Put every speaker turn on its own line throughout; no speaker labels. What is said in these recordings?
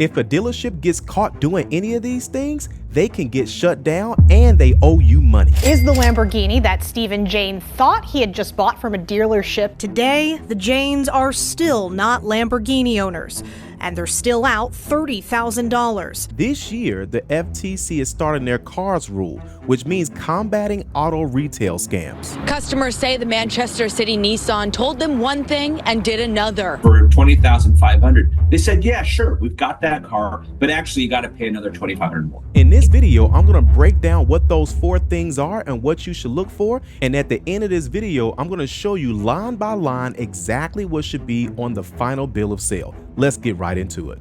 If a dealership gets caught doing any of these things, they can get shut down and they owe you money.
Is the Lamborghini that Stephen Jane thought he had just bought from a dealership?
Today, the Janes are still not Lamborghini owners, and they're still out $30,000.
This year, the FTC is starting their cars rule, which means combating auto retail scams.
Customers say the Manchester City Nissan told them one thing and did another.
For $20,500, they said, yeah, sure, we've got that car, but actually you got to pay another $2,500 more.
In this video, I'm going to break down what those 4 things are and what you should look for. And at the end of this video, I'm going to show you line by line exactly what should be on the final bill of sale. Let's get right into it.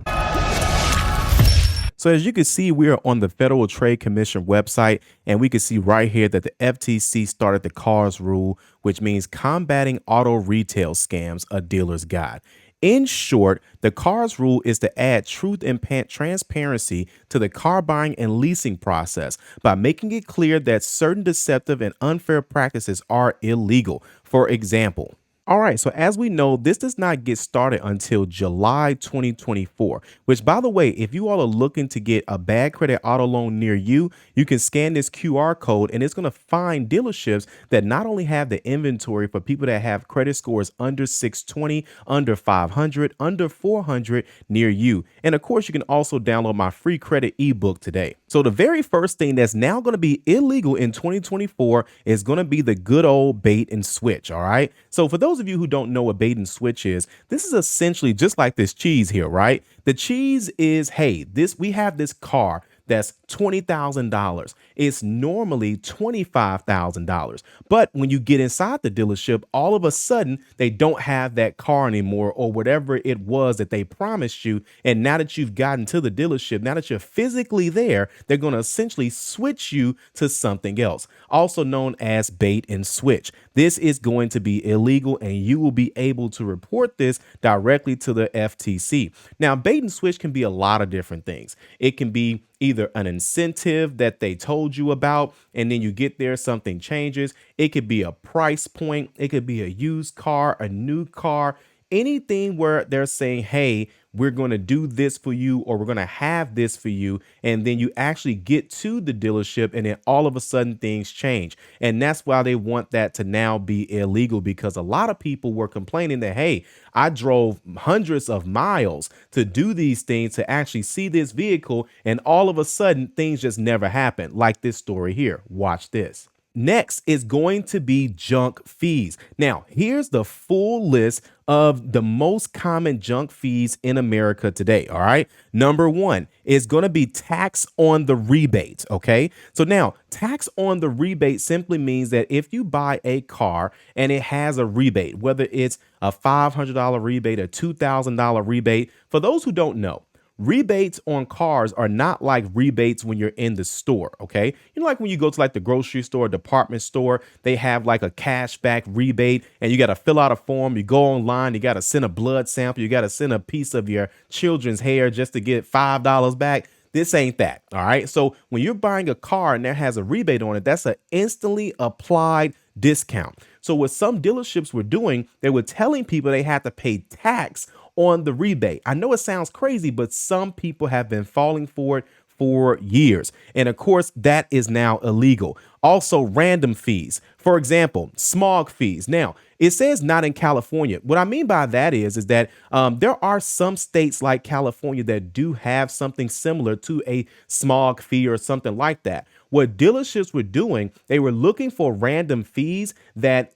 So as you can see, we are on the Federal Trade Commission website, and we can see right here that the FTC started the CARS rule, which means combating auto retail scams, a dealer's guide. In short, the CARS rule is to add truth and transparency to the car buying and leasing process by making it clear that certain deceptive and unfair practices are illegal. For example, all right, so as we know, this does not get started until July 2024, which, by the way, if you all are looking to get a bad credit auto loan near you, you can scan this QR code and it's going to find dealerships that not only have the inventory for people that have credit scores under 620, under 500, under 400 near you. And of course, you can also download my free credit ebook today. So the very first thing that's now going to be illegal in 2024 is going to be the good old bait and switch. All right. So for those of you who don't know what bait and switch is, this is essentially just like this cheese here, right? The cheese is, hey, we have this car that's $20,000. It's normally $25,000. But when you get inside the dealership, all of a sudden they don't have that car anymore, or whatever it was that they promised you. And now that you've gotten to the dealership, now that you're physically there, they're going to essentially switch you to something else, also known as bait and switch. This is going to be illegal, and you will be able to report this directly to the FTC. Now, bait and switch can be a lot of different things. It can be either an incentive that they told you about, and then you get there, something changes. It could be a price point. It could be a used car, a new car, anything where they're saying, hey, we're going to do this for you, or we're going to have this for you. And then you actually get to the dealership, and then all of a sudden things change. And that's why they want that to now be illegal, because a lot of people were complaining that, hey, I drove hundreds of miles to do these things, to actually see this vehicle, and all of a sudden things just never happen, like this story here. Watch this. Next is going to be junk fees. Now, here's the full list of the most common junk fees in America today. All right. Number 1 is going to be tax on the rebate. OK, so now tax on the rebate simply means that if you buy a car and it has a rebate, whether it's a $500 rebate, a $2,000 rebate, for those who don't know, rebates on cars are not like rebates when you're in the store, okay? You know, like when you go to like the grocery store, department store, they have like a cashback rebate, and you got to fill out a form. You go online, you got to send a blood sample, you got to send a piece of your children's hair just to get $5 back. This ain't that, all right? So when you're buying a car and there has a rebate on it, that's an instantly applied discount. So what some dealerships were doing, they were telling people they had to pay tax on the rebate. I know it sounds crazy, but some people have been falling for it for years. And of course, that is now illegal. Also, random fees. For example, smog fees. Now, it says not in California. What I mean by that is that there are some states like California that do have something similar to a smog fee or something like that. What dealerships were doing, they were looking for random fees that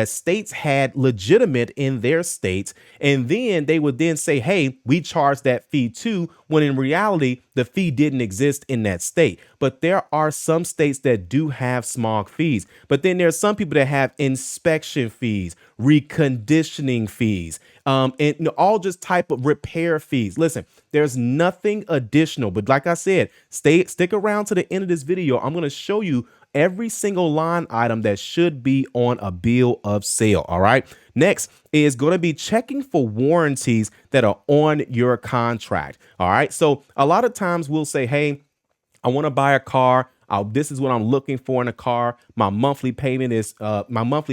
states had legitimate in their states, and then they would then say, hey, we charge that fee too, when in reality, the fee didn't exist in that state. But there are some states that do have smog fees. But then there's some people that have inspection fees, reconditioning fees, and all just type of repair fees. Listen, there's nothing additional. But like I said, stick around to the end of this video. I'm going to show you every single line item that should be on a bill of sale. All right. Next is going to be checking for warranties that are on your contract. All right. So a lot of times we'll say, hey, I want to buy a car. This is what I'm looking for in a car. my monthly payment is I want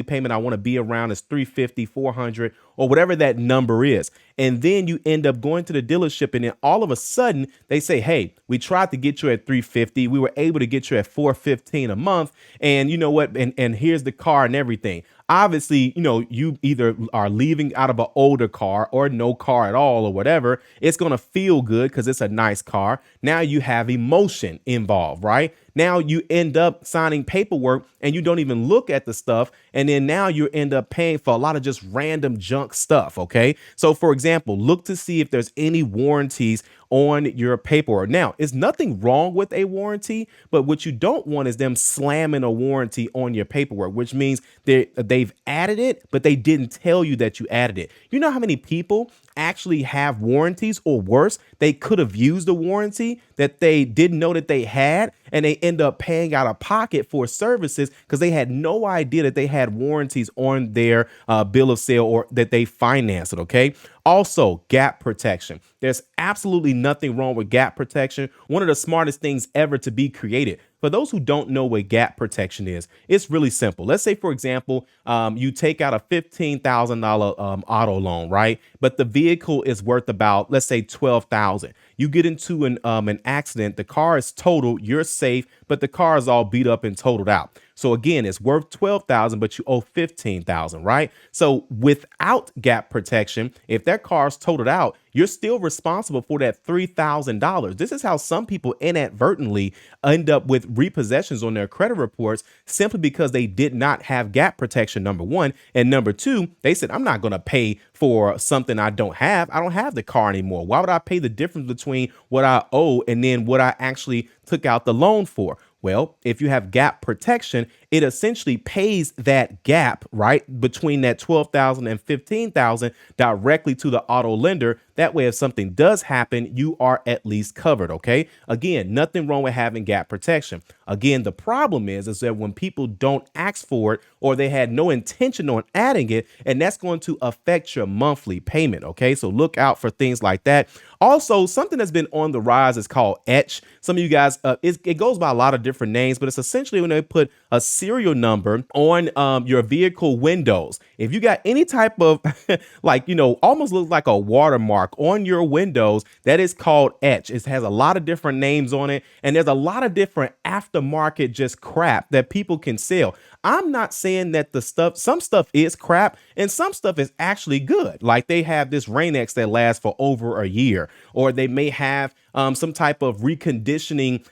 to be around is 350, 400, or whatever that number is. And then you end up going to the dealership, and then all of a sudden they say, hey, we tried to get you at 350. We were able to get you at 415 a month. And you know what? And here's the car and everything. Obviously, you either are leaving out of an older car or no car at all or whatever. It's going to feel good because it's a nice car. Now you have emotion involved, right? Now you end up signing paperwork and you don't even look at the stuff. And then now you end up paying for a lot of just random junk stuff. OK, so, for example, look to see if there's any warranties on your paperwork. Now, it's nothing wrong with a warranty, but what you don't want is them slamming a warranty on your paperwork, which means they've added it, but they didn't tell you that you added it. You know how many people actually have warranties, or worse, they could have used a warranty that they didn't know that they had, and they end up paying out of pocket for services because they had no idea that they had warranties on their bill of sale or that they financed it. OK, also gap protection. There's absolutely nothing wrong with gap protection. One of the smartest things ever to be created. For those who don't know what gap protection is, it's really simple. Let's say, for example, you take out a $15,000 auto loan, right? But the vehicle is worth about, let's say, $12,000. You get into an accident, the car is totaled, you're safe, but the car is all beat up and totaled out. So again, it's worth $12,000, but you owe $15,000, right? So without gap protection, if that car's totaled out, you're still responsible for that $3,000. This is how some people inadvertently end up with repossessions on their credit reports simply because they did not have gap protection, number one. And number two, they said, I'm not going to pay for something I don't have. I don't have the car anymore. Why would I pay the difference between what I owe and then what I actually took out the loan for? Well, if you have gap protection, it essentially pays that gap, right, between that $12,000 and $15,000 directly to the auto lender. That way, if something does happen, you are at least covered. OK, again, nothing wrong with having gap protection. Again, the problem is that when people don't ask for it or they had no intention on adding it, and that's going to affect your monthly payment. OK, so look out for things like that. Also, something that's been on the rise is called Etch. Some of you guys, it goes by a lot of different names, but it's essentially when they put a serial number on your vehicle windows. If you got any type of almost looks like a watermark on your windows, that is called Etch. It has a lot of different names on it, and there's a lot of different aftermarket just crap that people can sell. I'm not saying that some stuff is crap and some stuff is actually good. Like they have this Rain-X that lasts for over a year, or they may have some type of reconditioning,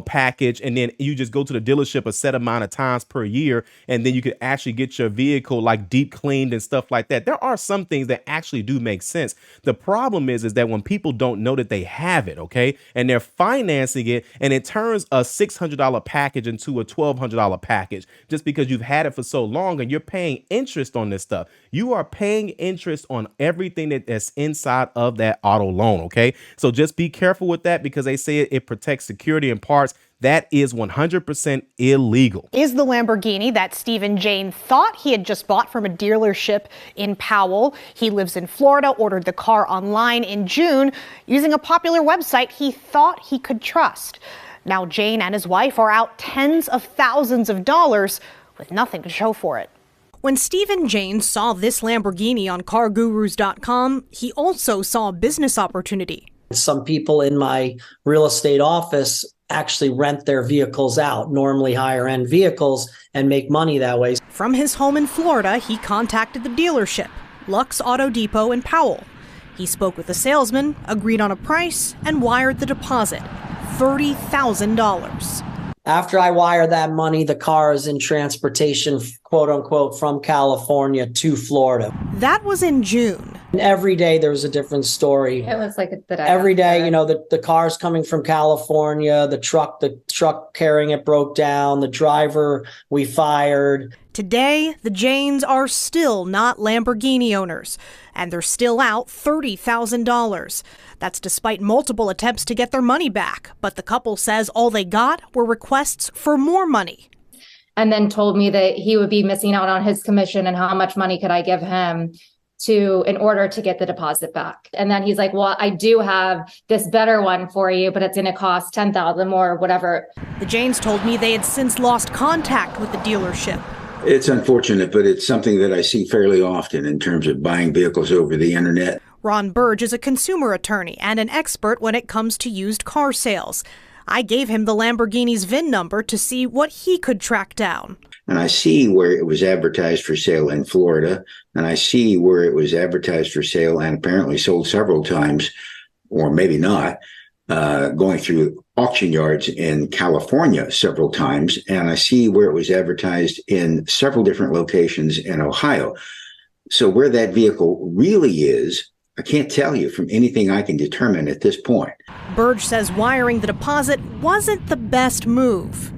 package. And then you just go to the dealership a set amount of times per year. And then you could actually get your vehicle like deep cleaned and stuff like that. There are some things that actually do make sense. The problem is that when people don't know that they have it, OK, and they're financing it, and it turns a $600 package into a $1,200 package just because you've had it for so long and you're paying interest on this stuff. You are paying interest on everything that's inside of that auto loan. OK, so just be careful with that because they say it protects security and parts. That is 100% illegal.
Is the Lamborghini that Stephen Jane thought he had just bought from a dealership in Powell. He lives in Florida, ordered the car online in June using a popular website he thought he could trust. Now Jane and his wife are out tens of thousands of dollars with nothing to show for it.
When Stephen Jane saw this Lamborghini on CarGurus.com, he also saw a business opportunity.
Some people in my real estate office actually rent their vehicles out, normally higher end vehicles, and make money that way.
From his home in Florida, he contacted the dealership, Lux Auto Depot in Powell. He spoke with the salesman, agreed on a price, and wired the deposit, $30,000.
After I wire that money, the car is in transportation, quote unquote, from California to Florida.
That was in June.
And every day there was a different story.
It was like that.
Every day, the car's coming from California, the truck carrying it broke down, the driver we fired.
Today, the Janes are still not Lamborghini owners, and they're still out $30,000. That's despite multiple attempts to get their money back. But the couple says all they got were requests for more money.
And then told me that he would be missing out on his commission and how much money could I give him. in order to get the deposit back. And then he's like, well, I do have this better one for you, but it's going to cost $10,000 more or whatever.
The Janes told me they had since lost contact with the dealership.
It's unfortunate, but it's something that I see fairly often in terms of buying vehicles over the internet.
Ron Burge is a consumer attorney and an expert when it comes to used car sales. I gave him the Lamborghini's VIN number to see what he could track down.
And I see where it was advertised for sale in Florida, and I see where it was advertised for sale and apparently sold several times, or maybe not, going through auction yards in California several times. And I see where it was advertised in several different locations in Ohio. So where that vehicle really is, I can't tell you from anything I can determine at this point.
Burge says wiring the deposit wasn't the best move.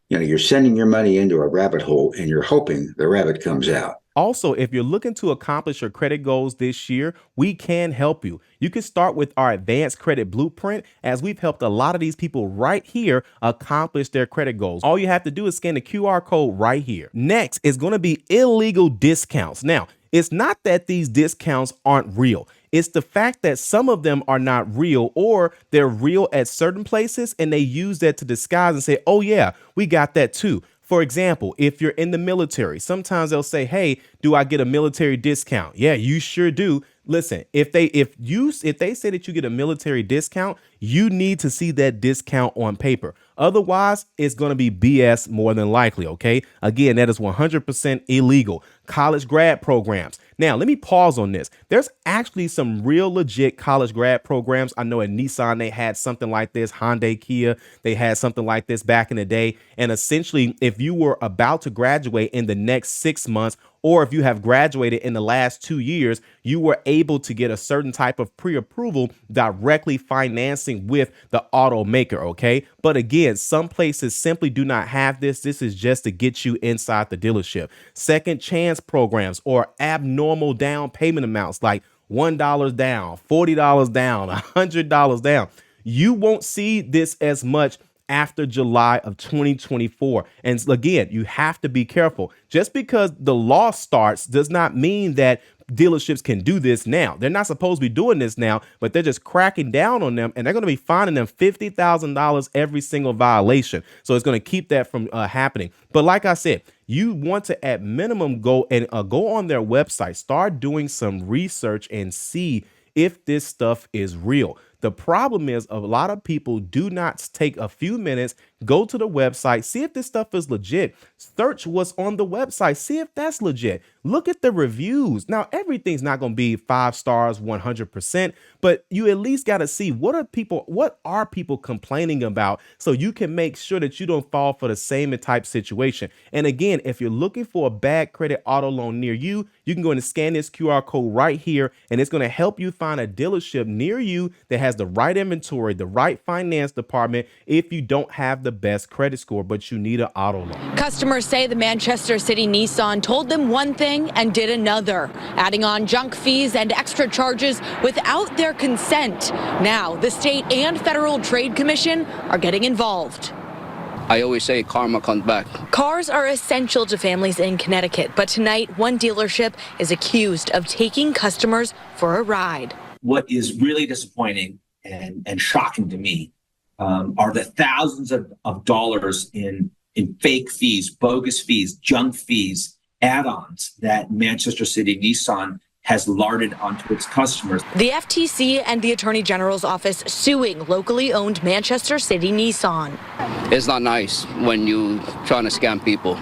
You know, you're sending your money into a rabbit hole and you're hoping the rabbit comes out.
Also, if you're looking to accomplish your credit goals this year, we can help you. You can start with our advanced credit blueprint, as we've helped a lot of these people right here accomplish their credit goals. All you have to do is scan the QR code right here. Next is going to be illegal discounts. Now, it's not that these discounts aren't real. It's the fact that some of them are not real, or they're real at certain places and they use that to disguise and say, oh yeah, we got that too. For example, if you're in the military, sometimes they'll say, hey, do I get a military discount? Yeah, you sure do. Listen, if they say that you get a military discount, you need to see that discount on paper. Otherwise, it's going to be BS more than likely. OK, again, that is 100% illegal. College grad programs. Now, let me pause on this. There's actually some real legit college grad programs. I know at Nissan, they had something like this. Hyundai, Kia, they had something like this back in the day. And essentially, if you were about to graduate in the next 6 months, or if you have graduated in the last 2 years, you were able to get a certain type of pre-approval directly financing with the automaker, okay? But again, some places simply do not have this. This is just to get you inside the dealership. Second chance programs or abnormal down payment amounts like $1 down, $40 down, $100 down. You won't see this as much after July of 2024. And again, you have to be careful. Just because the law starts does not mean that dealerships can do this now. They're not supposed to be doing this now, but they're just cracking down on them, and they're going to be fining them $50,000 every single violation. So it's going to keep that from happening. But like I said, you want to at minimum go on their website, start doing some research and see if this stuff is real. The problem is a lot of people do not take a few minutes, go to the website, see if this stuff is legit, search what's on the website, see if that's legit. Look at the reviews. Now, everything's not going to be 5 stars, 100%, but you at least got to see what are people complaining about, so you can make sure that you don't fall for the same type situation. And again, if you're looking for a bad credit auto loan near you, you can go and scan this QR code right here, and it's going to help you find a dealership near you that has the right inventory, the right finance department, if you don't have the best credit score, but you need an auto loan.
Customers say the Manchester City Nissan told them one thing and did another, adding on junk fees and extra charges without their consent. Now, the state and federal trade commission are getting involved.
I always say karma comes back.
Cars are essential to families in Connecticut, but tonight one dealership is accused of taking customers for a ride.
What is really disappointing and shocking to me are the thousands of dollars in fake fees, bogus fees, junk fees, add-ons that Manchester City Nissan has larded onto its customers.
The FTC and the Attorney General's office suing locally owned Manchester City Nissan.
It's not nice when you trying to scam people,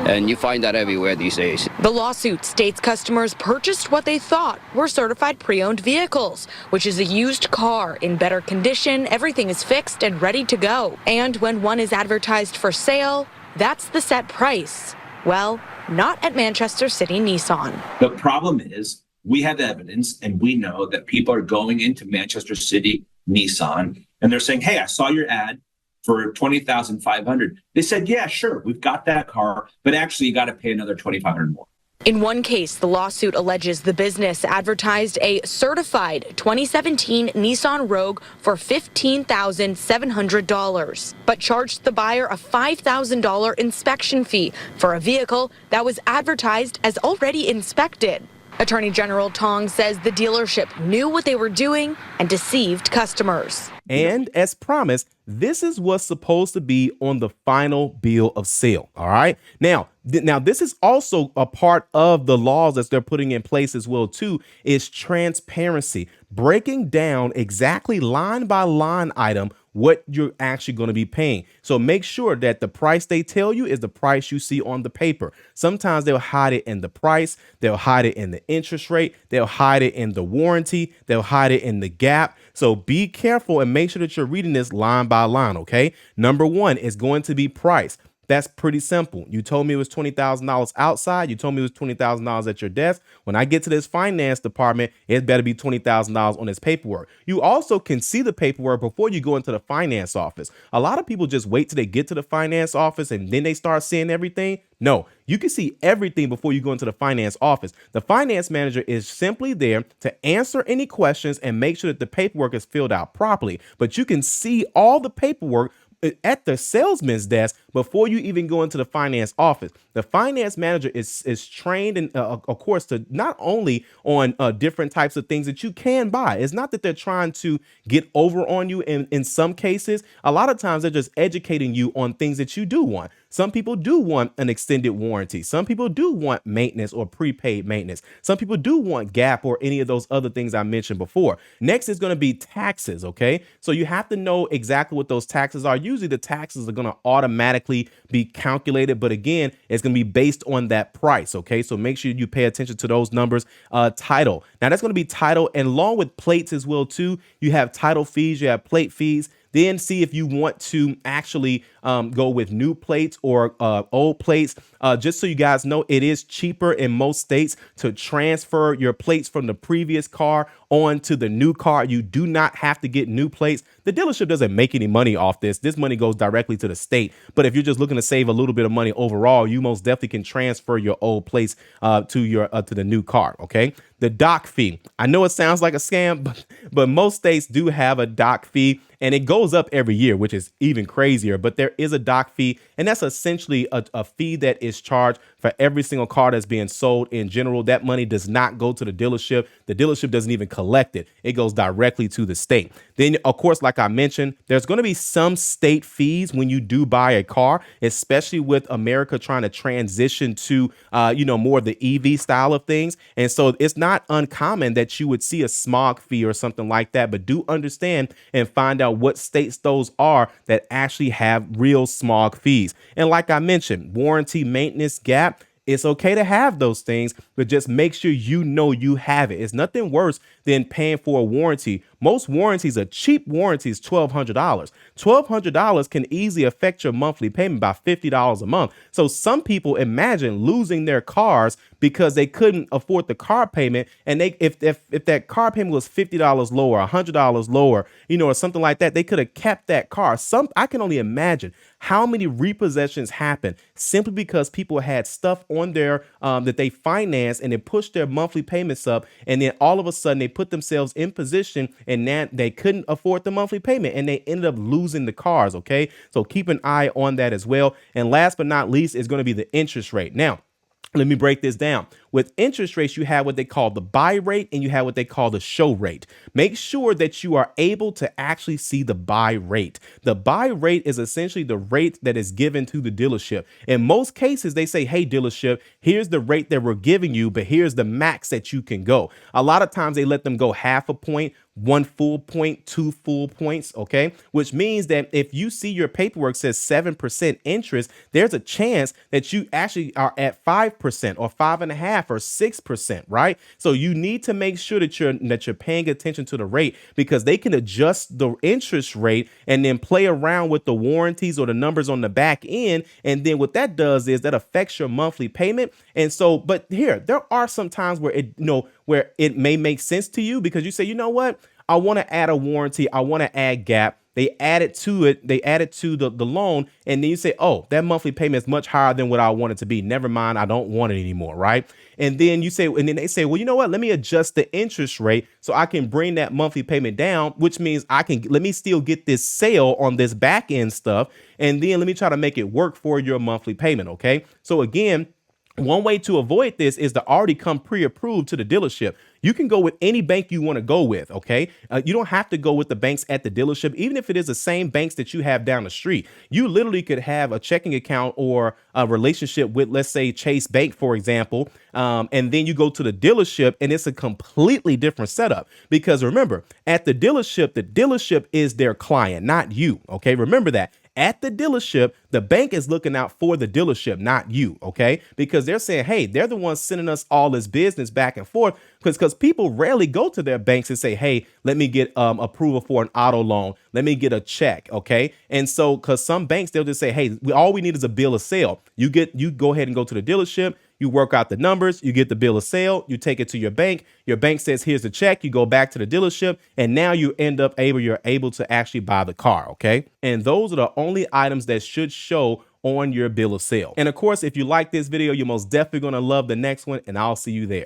and you find that everywhere these days.
The lawsuit states customers purchased what they thought were certified pre-owned vehicles, which is a used car in better condition, everything is fixed and ready to go. And when one is advertised for sale, that's the set price. Well, not at Manchester City Nissan.
The problem is we have evidence and we know that people are going into Manchester City Nissan and they're saying, hey, I saw your ad for $20,500. They said, yeah, sure, we've got that car, but actually you got to pay another $2,500 more.
In one case, the lawsuit alleges the business advertised a certified 2017 Nissan Rogue for $15,700, but charged the buyer a $5,000 inspection fee for a vehicle that was advertised as already inspected. Attorney General Tong says the dealership knew what they were doing and deceived customers.
And as promised, this is what's supposed to be on the final bill of sale. All right. Now, this is also a part of the laws that they're putting in place as well, too, is transparency, breaking down exactly line by line item what you're actually going to be paying. So make sure that the price they tell you is the price you see on the paper. Sometimes they'll hide it in the price. They'll hide it in the interest rate. They'll hide it in the warranty. They'll hide it in the gap. So be careful and make sure that you're reading this line by line. OK, number one is going to be price. That's pretty simple. You told me it was $20,000 outside. You told me it was $20,000 at your desk. When I get to this finance department, it better be $20,000 on this paperwork. You also can see the paperwork before you go into the finance office. A lot of people just wait till they get to the finance office and then they start seeing everything. No, you can see everything before you go into the finance office. The finance manager is simply there to answer any questions and make sure that the paperwork is filled out properly. But you can see all the paperwork at the salesman's desk before you even go into the finance office. The finance manager is trained, and of course, to not only on different types of things that you can buy. It's not that they're trying to get over on you. In some cases, a lot of times they're just educating you on things that you do want. Some people do want an extended warranty. Some people do want maintenance or prepaid maintenance. Some people do want gap or any of those other things I mentioned before. Next is going to be taxes. OK, so you have to know exactly what those taxes are. Usually the taxes are going to automatically be calculated. But again, it's going to be based on that price. OK, so make sure you pay attention to those numbers. Title. Now that's going to be title, and along with plates as well, too. You have title fees, you have plate fees. Then see if you want to actually go with new plates or old plates. Just so you guys know, it is cheaper in most states to transfer your plates from the previous car on to the new car. You do not have to get new plates. The dealership doesn't make any money off this. This money goes directly to the state. But if you're just looking to save a little bit of money overall, you most definitely can transfer your old plates to the new car. OK, the dock fee. I know it sounds like a scam, but most states do have a dock fee. And it goes up every year, which is even crazier. But there is a dock fee, and that's essentially a fee that is charged for every single car that's being sold in general. That money does not go to the dealership. The dealership doesn't even collect it. It goes directly to the state. Then, of course, like I mentioned, there's going to be some state fees when you do buy a car, especially with America trying to transition to, more of the EV style of things. And so it's not uncommon that you would see a smog fee or something like that. But do understand and find out what states those are that actually have real smog fees. And like I mentioned, warranty, maintenance, gap, it's okay to have those things, but just make sure you know you have it. It's nothing worse than paying for a warranty. Most warranties, a cheap warranty, is $1,200. $1,200 can easily affect your monthly payment by $50 a month. So some people imagine losing their cars because they couldn't afford the car payment. And if that car payment was $50 lower, $100 lower, or something like that, they could have kept that car. I can only imagine how many repossessions happen simply because people had stuff on there that they financed and it pushed their monthly payments up. And then all of a sudden they put themselves in position and now they couldn't afford the monthly payment and they ended up losing the cars. OK, so keep an eye on that as well. And last but not least is going to be the interest rate. Now, let me break this down. With interest rates, you have what they call the buy rate and you have what they call the show rate. Make sure that you are able to actually see the buy rate. The buy rate is essentially the rate that is given to the dealership. In most cases, they say, hey, dealership, here's the rate that we're giving you, but here's the max that you can go. A lot of times they let them go half a point, 1 full point, 2 full points. OK, which means that if you see your paperwork says 7% interest, there's a chance that you actually are at 5% or 5.5% or 6%. Right. So you need to make sure that you're paying attention to the rate because they can adjust the interest rate and then play around with the warranties or the numbers on the back end. And then what that does is that affects your monthly payment. And so but there are some times where it may make sense to you because you say, you know what? I want to add a warranty. I want to add gap. They add it to it. They add it to the loan. And then you say, oh, that monthly payment is much higher than what I want it to be. Never mind. I don't want it anymore. Right. And then they say, well, you know what? Let me adjust the interest rate so I can bring that monthly payment down, which means let me still get this sale on this back end stuff. And then let me try to make it work for your monthly payment. OK, so again, One way to avoid this is to already come pre-approved to the dealership. You can go with any bank you want to go with, okay? You don't have to go with the banks at the dealership, even if it is the same banks that you have down the street. You literally could have a checking account or a relationship with, let's say, Chase Bank, for example, and then you go to the dealership and it's a completely different setup. Because remember, at the dealership is their client, not you, okay? Remember that. At the dealership, the bank is looking out for the dealership, not you, okay? Because they're saying, hey, they're the ones sending us all this business back and forth, because people rarely go to their banks and say, hey, let me get approval for an auto loan. Let me get a check, okay? And so, because some banks, they'll just say, hey, all we need is a bill of sale. You go ahead and go to the dealership. You work out the numbers, you get the bill of sale, you take it to your bank says, here's the check, you go back to the dealership, and now you're able to actually buy the car, okay? And those are the only items that should show on your bill of sale. And of course, if you like this video, you're most definitely gonna love the next one, and I'll see you there.